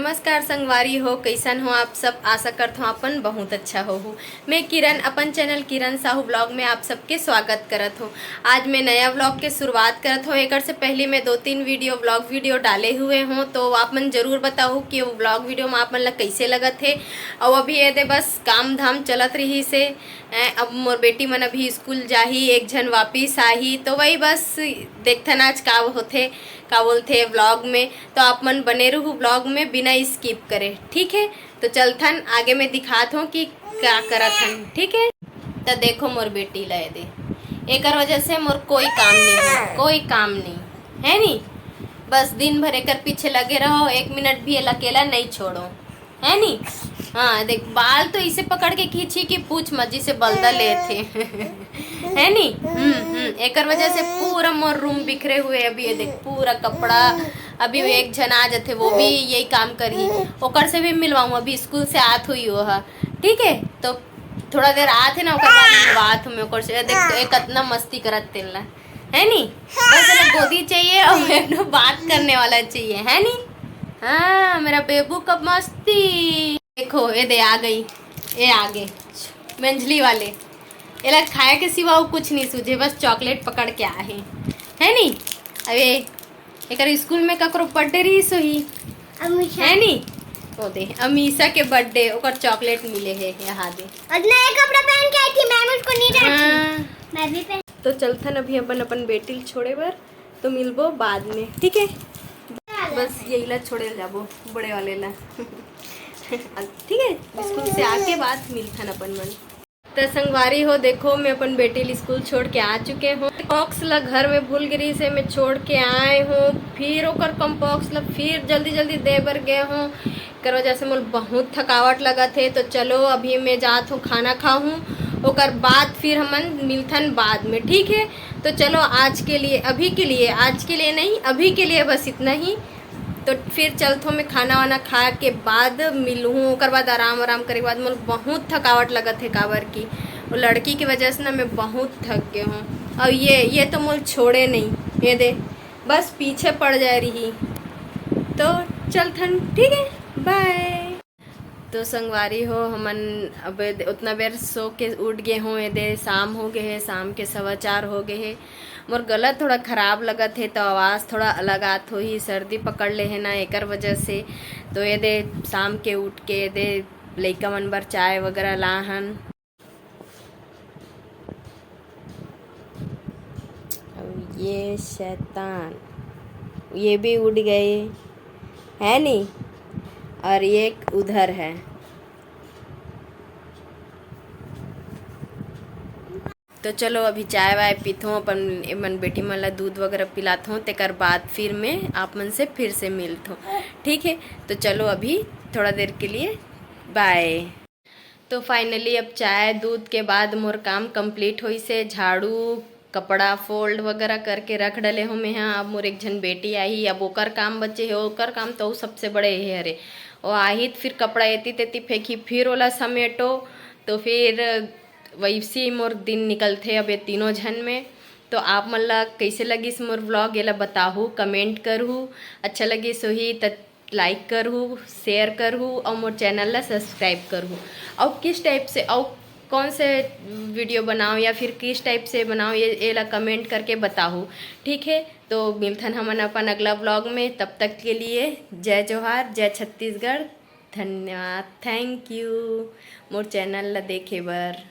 नमस्कार संगवारी हो, कैसन हो आप सब। आशा करता हूँ अपन बहुत अच्छा हो। मैं किरण अपन चैनल किरण साहू ब्लॉग में आप सबके स्वागत करत हूँ। आज मैं नया ब्लॉग के शुरुआत करत हूँ। एक से पहले मैं 2-3 ब्लॉग वीडियो डाले हुए हूँ, तो आप मन जरूर बताओ कि वो ब्लॉग वीडियो में आप मन ला कैसे लगत है। और अभी ये दे बस काम धाम चलत रही से। अब मोर बेटी मन अभी स्कूल जाही, एक जन वापिस आही, तो वही बस देखथन आज का होथे का बोलते ब्लॉग में। तो आप मन बने रहू ब्लॉग में बिना स्किप करे, ठीक है। तो चलथन आगे मैं दिखात हूँ कि क्या करत हन, ठीक है। तो देखो मोर बेटी ला दे, एक वजह से मोर कोई काम नहीं है, कोई काम नहीं है नी। बस दिन भर एक पीछे लगे रहो, 1 मिनट भी अकेला नहीं छोड़ो, है नी। हाँ देख, बाल तो इसे पकड़ के खींची कि पूछ मत, जिसे बलदा ले थे है नी। एक वजह से पूरा मोर रूम बिखरे हुए। अभी ये देख पूरा कपड़ा, अभी एक जन आ जाते वो भी यही काम करी, ओकर से भी मिलवाऊँ। अभी स्कूल से आत हुई वो है, ठीक है। तो थोड़ा देर आते ना, ओकर बाद मिलवात हूँ मैं ओकर से। देख एक इतना मस्ती करत तेला, है नी। बस एक गोदी चाहिए और एक बात करने वाला चाहिए, है नी। हाँ मेरा बेबू कब मस्ती। देखो ये दे आ गई, ये आगे मंजली वाले ये खाए के सिवा वो कुछ नहीं सूझे, बस चॉकलेट पकड़ के आए है नी। अबे एक स्कूल में ककरो बर्थडे रही सोही है नी। वो दे अमीशा के बर्थडे, ओकर चॉकलेट मिले है यहाँ दे। और नया कपड़ा पहन के आई थी मैम, उसको नहीं डांटी। मैं भी पहन। तो चलथन अभी अपन बेटी छोड़े बर, तो मिलबो बाद में, ठीक है। बस यही ला छोड़े जाबो बड़े वाले ला ठीक है। स्कूल से आके बाद मिलथन अपन मन। तो संगवारी हो देखो, मैं अपन बेटी स्कूल छोड़ के आ चुके हूँ। बॉक्स ला घर में भूल गई से मैं छोड़ के आए हूँ, फिर ओकर कम्बॉक्स ला फिर जल्दी जल्दी दे बर गए हूँ। कर वजह से मुझे बहुत थकावट लगा थे। तो चलो अभी मैं जात हूँ खाना खाऊँ, ओकर बाद फिर हमन मिलथन बाद में, ठीक है। तो चलो आज के लिए, अभी के लिए, आज के लिए नहीं, अभी के लिए बस इतना ही। तो फिर चलतो मैं खाना वाना खा के बाद मिलूँ, ओकर बाद आराम करे के बाद मुझे बहुत थकावट लगत है। काबर की वो लड़की की वजह से ना मैं बहुत थक गए हूँ। और ये तो मुझे छोड़े नहीं, ये दे बस पीछे पड़ जा रही। तो चलथन, ठीक है, बाय। तो संगवारी हो हमन अब उतना बेर सो के उठ गए हों। ये दे शाम हो गए है, शाम के 4:15 हो गए है। मोर गला थोड़ा ख़राब लगत है, तो आवाज़ थोड़ा अलग आत हो ही, सर्दी पकड़ ले है ना एकर वजह से। तो ये दे शाम के उठ के ये दे लइका मन बर चाय वगैरह लाहन। ये शैतान ये भी उड़ गए है नी, और ये उधर है। तो चलो अभी चाय वाय पीथों, अपन मन बेटी मन ला दूध वगैरह पिलाथों, तेकर बाद फिर मैं आप मन से फिर से मिलथों, ठीक है। तो चलो अभी थोड़ा देर के लिए बाय। तो फाइनली अब चाय दूध के बाद मोर काम कंप्लीट होई से, झाड़ू कपड़ा फोल्ड वगैरह करके रख डले हूँ मैं यहाँ। अब मोर एक जन बेटी आई, अब ओकर काम बचे है, ओकर काम तो सबसे बड़े है। अरे वो आई फिर कपड़ा एती तेती फेंकी, फिर ओला समेटो, तो फिर वैसे मोर दिन निकलते अब ये तीनों जन में। तो आप मन ला कैसे लगिस मोर व्लॉग ये ला बताहू, कमेंट करहू। अच्छा लगी सोही तो लाइक करहू, शेयर करहू, और मोर चैनल ला सब्सक्राइब करहू। और किस टाइप से और कौन से वीडियो बनाओ या फिर किस टाइप से बनाओ, ये ला कमेंट करके बताहू, ठीक है। तो मिलथन हमन अपन अगला व्लॉग में, तब तक के लिए जय जोहार, जय छत्तीसगढ़, धन्यवाद, थैंक यू मोर चैनल ला देखे बर।